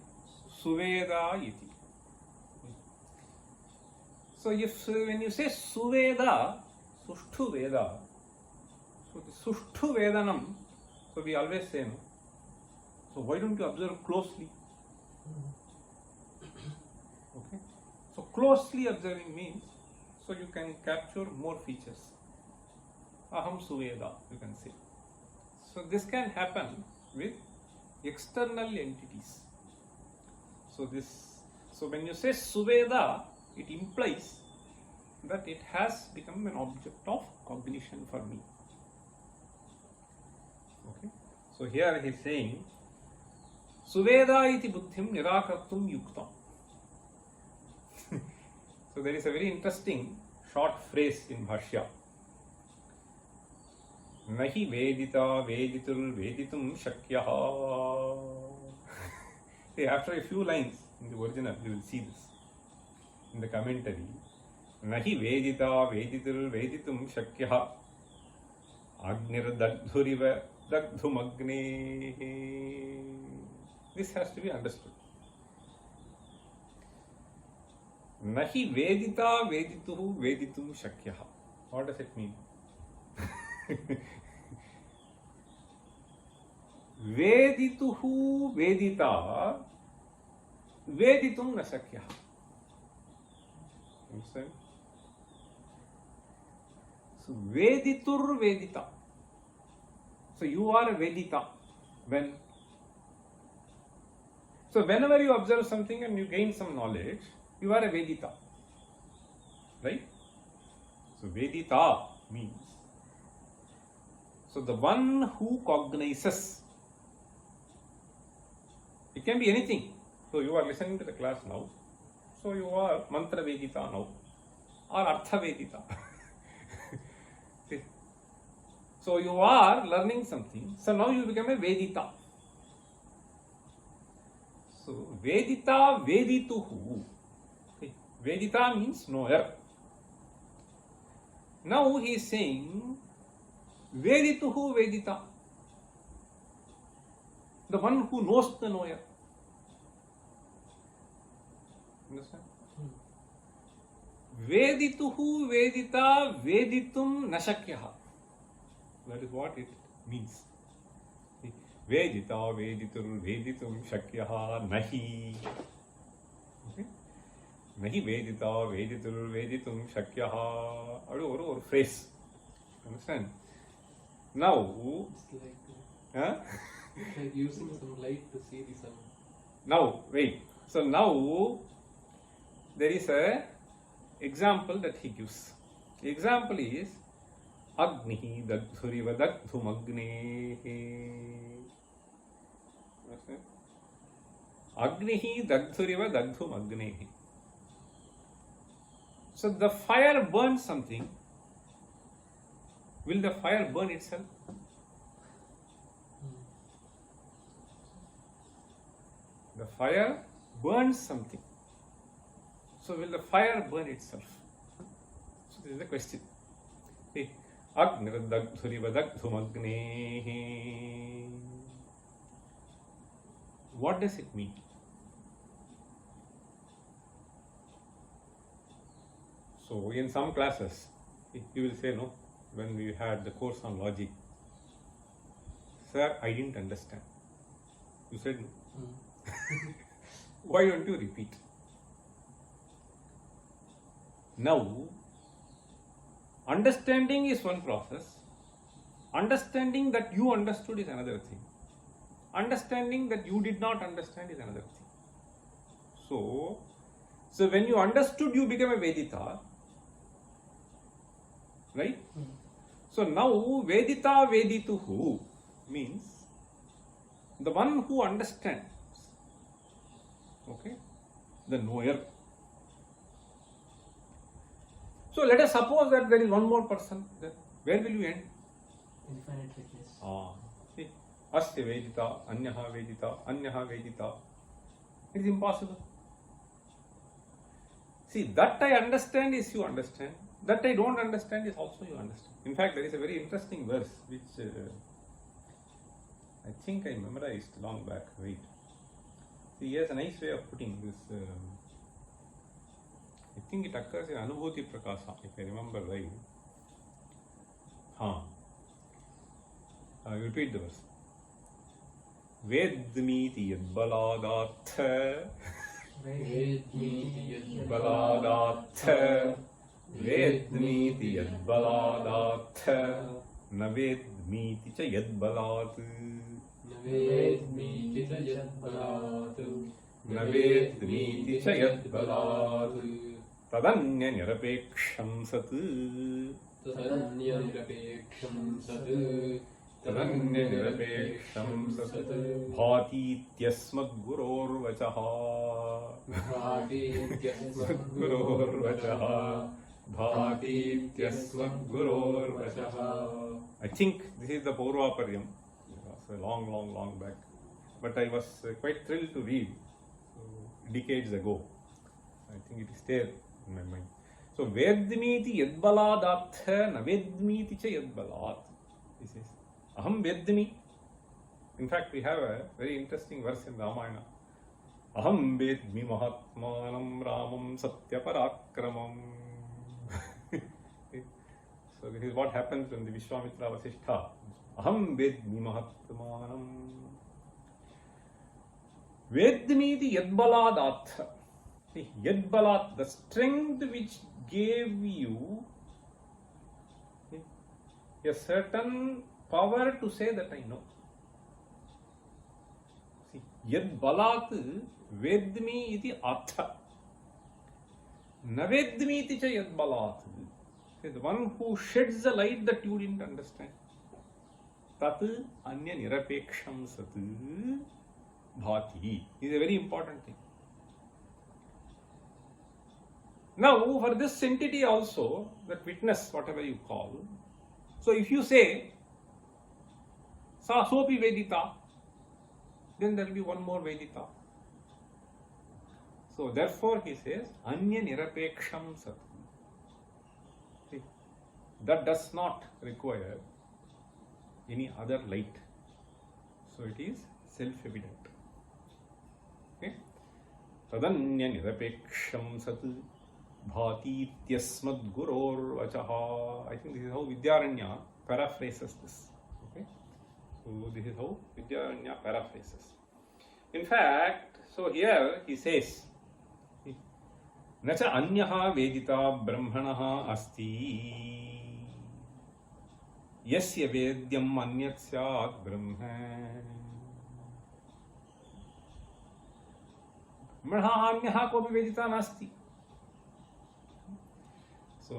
suveda iti. So when you say suveda, sushtu veda, so the sushtu vedanam, so we always say no. So why don't you observe closely? Okay? So closely observing means, so you can capture more features. Aham suveda, you can say. So this can happen with external entities. So when you say suveda, it implies that it has become an object of cognition for me. Okay? So here he is saying, Suveda iti buddhim nirakartum yuktam. So there is a very interesting short phrase in Bhashya. Nahi vedita veditul veditum shakyaha. See, after a few lines in the original, you will see this. In the commentary, Nahi vedita veditul veditum shakyaha agnir dagdhuriva dagdhumagne. This has to be understood. Nahi vedita vedituhu veditum shakyaha. What does it mean? Vedituhu vedita veditum na shakyaha. Understand? So veditur vedita. So you are a vedita. When? So whenever you observe something and you gain some knowledge, you are a vedita. Right? So vedita means, so the one who cognizes. It can be anything. So you are listening to the class now. So you are mantra vedita now, or artha vedita. So you are learning something. So now you become a vedita. So vedita vedituhu. Okay. Vedita means knower. Now he is saying vedituhu vedita. The one who knows the knower. Understand? Vedituhu vedita veditum nashakyaha. That is what it means. Vedita veditur veditum shakyaha nahi. Okay? Nahi vedita veditur veditum shakyaha. Or phrase. Understand? Now, Like using some light to see the sun. Now, wait. So now there is a example that he gives. The example is Agnihi Dagdhuriva Dagdhumagnehi. Agnihi Dagdhuriva Dagdhumagnehi. So the fire burns something. Will the fire burn itself? The fire burns something. So will the fire burn itself? So this is the question. See, Agniradagdhurivadagdhumagnehi. What does it mean? So in some classes, you will say, no, when we had the course on logic, sir, I didn't understand. You said no. Why don't you repeat? Now, understanding is one process. Understanding that you understood is another thing. Understanding that you did not understand is another thing. So when you understood, you became a Vedita. Right? So now Vedita Vedituhu means the one who understands. Okay? The knower. So let us suppose that there is one more person. Then where will you end? Infinite witness. See, Asya Vedita, Anyaha Vedita, Anyaha Vedita. It is impossible. See, that I understand is you understand. That I don't understand is also you understand. In fact, there is a very interesting verse which I think I memorized long back. Wait. See, he has a nice way of putting this. I think it occurs in Anubhuti Prakasa, if I remember right. I will repeat the verse. Vedmiti yadbaladatha Vedmiti yadbaladatha Vedmiti yadbaladatha na vedmiti cha yadbalat Vedmiti cha yadbalat na vedmiti cha yadbalat tadanya nirapeksham sat Tadanya nirapeksham sat Tadanya nirapeksham sat bhatityasmad guror vachaha Guror vachaha bhatityasmad guror vachaha. I think this is the Paurvaparyam. It was a long back. But I was quite thrilled to read decades ago. I think it is there in my mind. So Vedmiti yadbaladatha na vedmiti cha yadbalat. This is Aham Vedmi. In fact, we have a very interesting verse in Ramayana. Aham Vedmi Mahatmanam Ramam Satyaparakramam. So this is what happens when the Vishwamitra Vasishtha. Aham Vedmi Mahatmanam. Vedmi the Yadbaladatha. See, Yadbalat, the strength which gave you a certain power to say that I know. See, Yadbalat Vedmi iti Atha. Navedmi iti cha Yadbalat. See, the one who sheds the light that you didn't understand. Tat Anya Nirapeksham Sat Bhati is a very important thing. Now, for this entity also, that witness, whatever you call, so if you say, Sa Sopi Vedita, then there will be one more Vedita. So, therefore, he says, Anya Nirapeksham Sat. See, that does not require any other light. So, it is self-evident. Okay? Tadanya Nirapeksham Sat. Bhati tyasmad guror vachaha. I think this is how Vidyaranya paraphrases this. Okay, so this is how Vidyaranya paraphrases. In fact, so here he says, Nacha anyaha vedita brahmanaha asti yasya vedyam anyat syat brahma. ब्रह्मणः अन्यः कोऽपि वेदिता नास्ति. So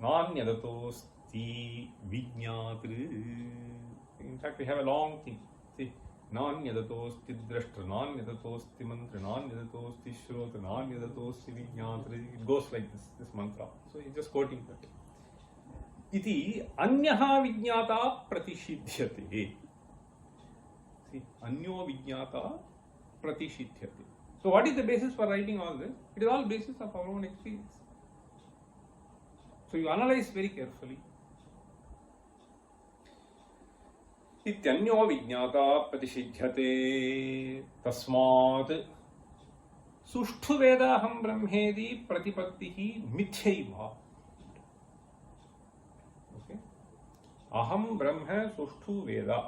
नान्यदतोऽस्ति विज्ञातृ. In fact, we have a long thing. See, नान्यदतोऽस्ति द्रष्टृ, नान्यदतोऽस्ति मन्त्र, नान्यदतोऽस्ति श्रोत्र, नान्यदतोऽस्ति विज्ञातृ. It goes like this mantra. So he's just quoting that. इति अन्यः विज्ञाता प्रतिषिध्यते. See, अन्यो विज्ञाता प्रतिषिध्यते. So what is the basis for writing all this? It is all basis of our own experience. So you analyze very carefully. इत्यन्यो विज्ञाता प्रतिषिध्यते तस्मात् सुष्ठु वेदाहं ब्रह्मेति प्रतिपत्तिः मिथ्यैव. Okay? अहं ब्रह्म सुष्ठु वेदा.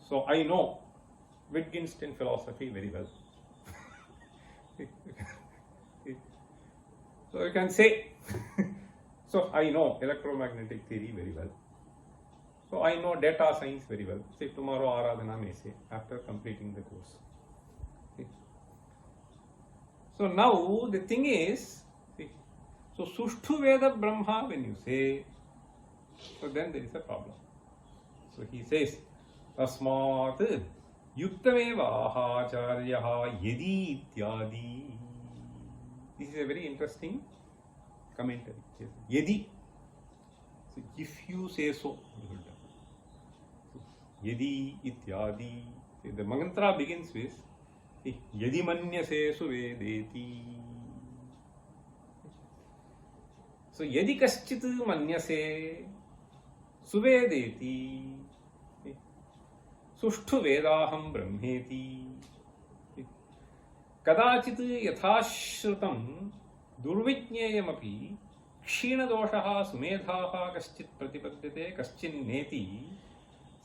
So I know Wittgenstein philosophy very well. So you can say, so I know electromagnetic theory very well. So I know data science very well. Say tomorrow Aradhana may say after completing the course. So now the thing is, so Sushtu Veda Brahma when you say, so then there is a problem. So he says, Tasmat Yuktameva Acharyaha Yedi Ityadi. This is a very interesting commentary. Yedi. So if you say so, Yedi Ityadi. The mantra begins with Yedi Manyase Suvedeti. So Yedi Kaschit Manyase Suvedeti. Sushtu Vedaham Brahmeti. कदाचित् यथाश्रुतं दुर्विज्ञेयमपि क्षीणदोषः सुमेधाः कश्चित् प्रतिपद्यते कश्चिन्नेति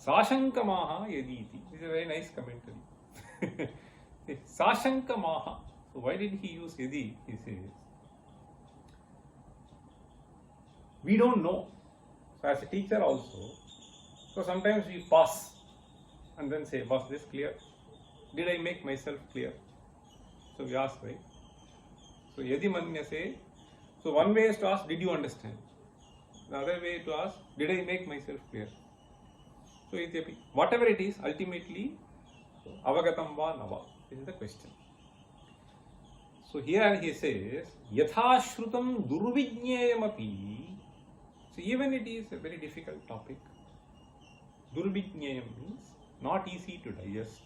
साशङ्कमाः यदीति. This is a very nice commentary. साशङ्कमाः. So why did he use yadi? He says, we don't know. So as a teacher also, so sometimes we pause and then say, was this clear? Did I make myself clear? So we ask, right? So yadi manyase. So one way is to ask, did you understand? The other way to ask, did I make myself clear? So whatever it is, ultimately, avagatam va nava. This is the question. So here he says, yathashrutam durvijñeyamapi. So even it is a very difficult topic. Durvijñeyam means not easy to digest.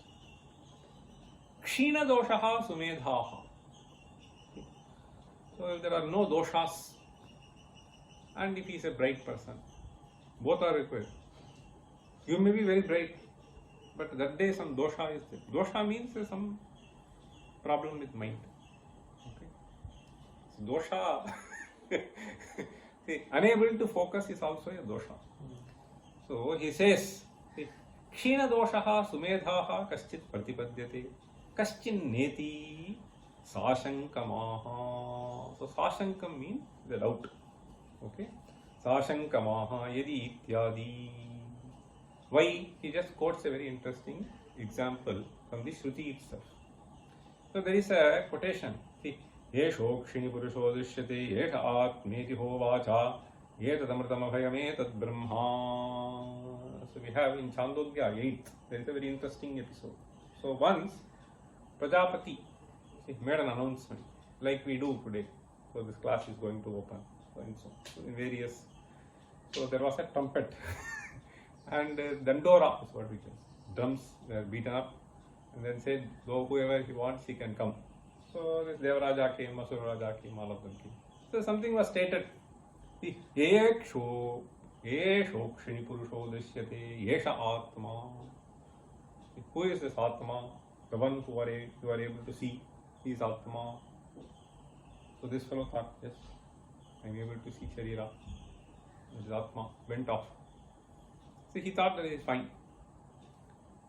Kshina doshaha sumedhaha. So if there are no doshas, and if he is a bright person, both are required. You may be very bright, but that day some dosha is there. Dosha means some problem with mind. Okay? So dosha, see, unable to focus is also a dosha. So he says, Kshina doshaha sumedhaha kaschit pratipadyate. Kaschin neti sashankamaha. So sashankam means the doubt. Okay? Sashankamaha yadi ityadi. Why? He just quotes a very interesting example from the Shruti itself. So there is a quotation. See, Yeshokshini purusho drishyate yesha atmeti hovacha yetadamritamabhayame tad brahma. So we have in Chandogya 8th, there is a very interesting episode. So once Prajapati made an announcement like we do today. So this class is going to open. So in various. So there was a trumpet and dandora is what we call. Drums were beaten up and then said, go whoever he wants he can come. So this Devaraja came, Asura Raja came, all of them came. So something was stated. Yeksho Shrini Purusho Drishyate Yesha Atma. Who is this Atma? The one who you are able to see, he is Atma. So this fellow thought, yes, I am able to see Sharira. This is Atma. Went off. So he thought that it is fine.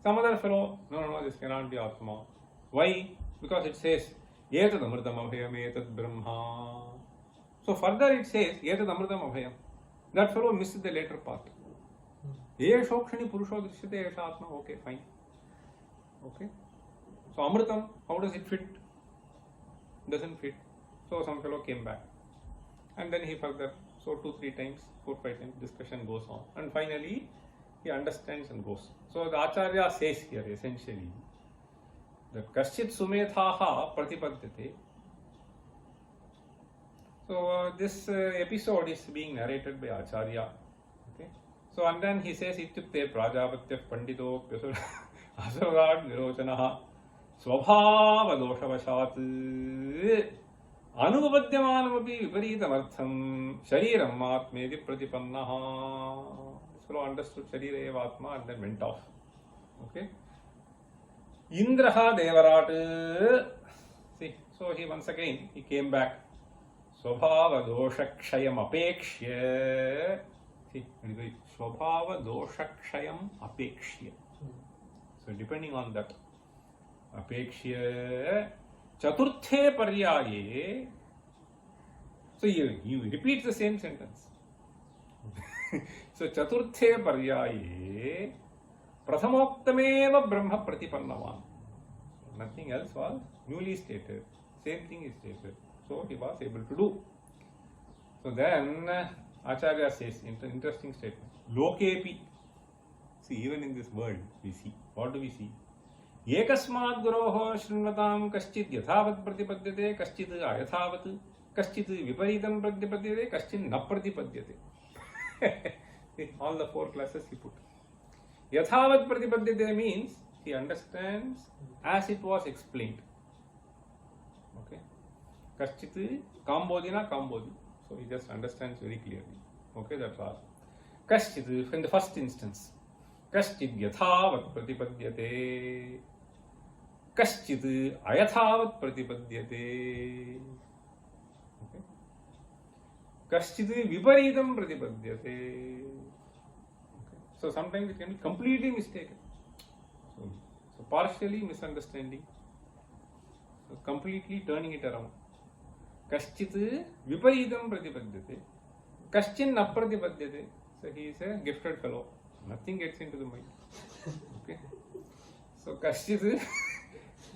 Some other fellow, no, this cannot be Atma. Why? Because it says, Yetad Amritam Abhayam Yetad Brahma. So further it says, Yetad Amritam Abhayam. That fellow missed the later part. Yeshokshani Purusho Drishyate Yesha Atma. Okay, fine. Okay. So Amritam, how does it fit? Doesn't fit. So some fellow came back. And then he further, so 2-3 times, 4-5 times, discussion goes on. And finally, he understands and goes. So the Acharya says here essentially that Kaschit Sumethaha Pratipadyate. So this episode is being narrated by Acharya. Okay. So and then he says Ityukte Prajapatya Pandito Asarad Virochanaha Swabhava Doshavashat Anubhadyamanapi Viparithamartham Shariram Atmedi Pratipannaha. This fellow understood Sharira eva Atma and then went off. Okay. Indraha Devarat. See, so he once again he came back. Swabhava Doshakshayam Apekshya. See, Swabhava Doshakshayam Apekshya. So depending on that. Apekshya Chaturthe Paryaye. So you repeat the same sentence. So Chaturthe Paryaye Prathamoktameva Brahma Pratipannavan. Nothing else was newly stated. Same thing is stated. So he was able to do. So then Acharya says, interesting statement. Lokepi. See, even in this world we see. What do we see? Ekasmat guroho shrunvatam kaschit yathavat pratipadyate, kaschit ayathavat, kaschit viparitam pratipadyate, kaschit na pratipadyate. All the 4 classes he put. Yathavat pratipadyate means he understands as it was explained. Okay. Kaschit kambodina kambodi. So he just understands very clearly. Okay, that's all. Kaschit in the first instance. Kaschit yathavat pratipadyate. Kaschit ayathavat pratipadyate. Okay. Kaschit viparitam pratipadyate. Okay. So sometimes it can be completely mistaken. So partially misunderstanding. So completely turning it around. Kaschit viparitam pratipadyate. Kaschin na pratipadyate. So he is a gifted fellow. Nothing gets into the mind. Okay. So kaschit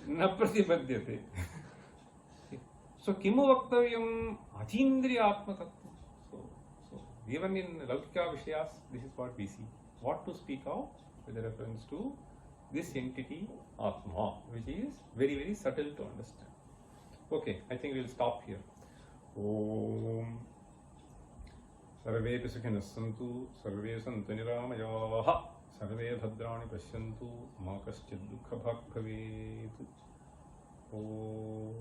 na pratipadyate. So kimu vaktavyam atindriya atma tattva. So even in Laukika Vishayas, this is what we see. What to speak of with reference to this entity Atma, which is very, very subtle to understand. Okay, I think we'll stop here. Om Sarve Pisakhinas Santu, Sarve Santu Niramayaha, Sarve Bhadrani Pashyantu, Ma Kaschid Dukha Bhag Bhavet. Om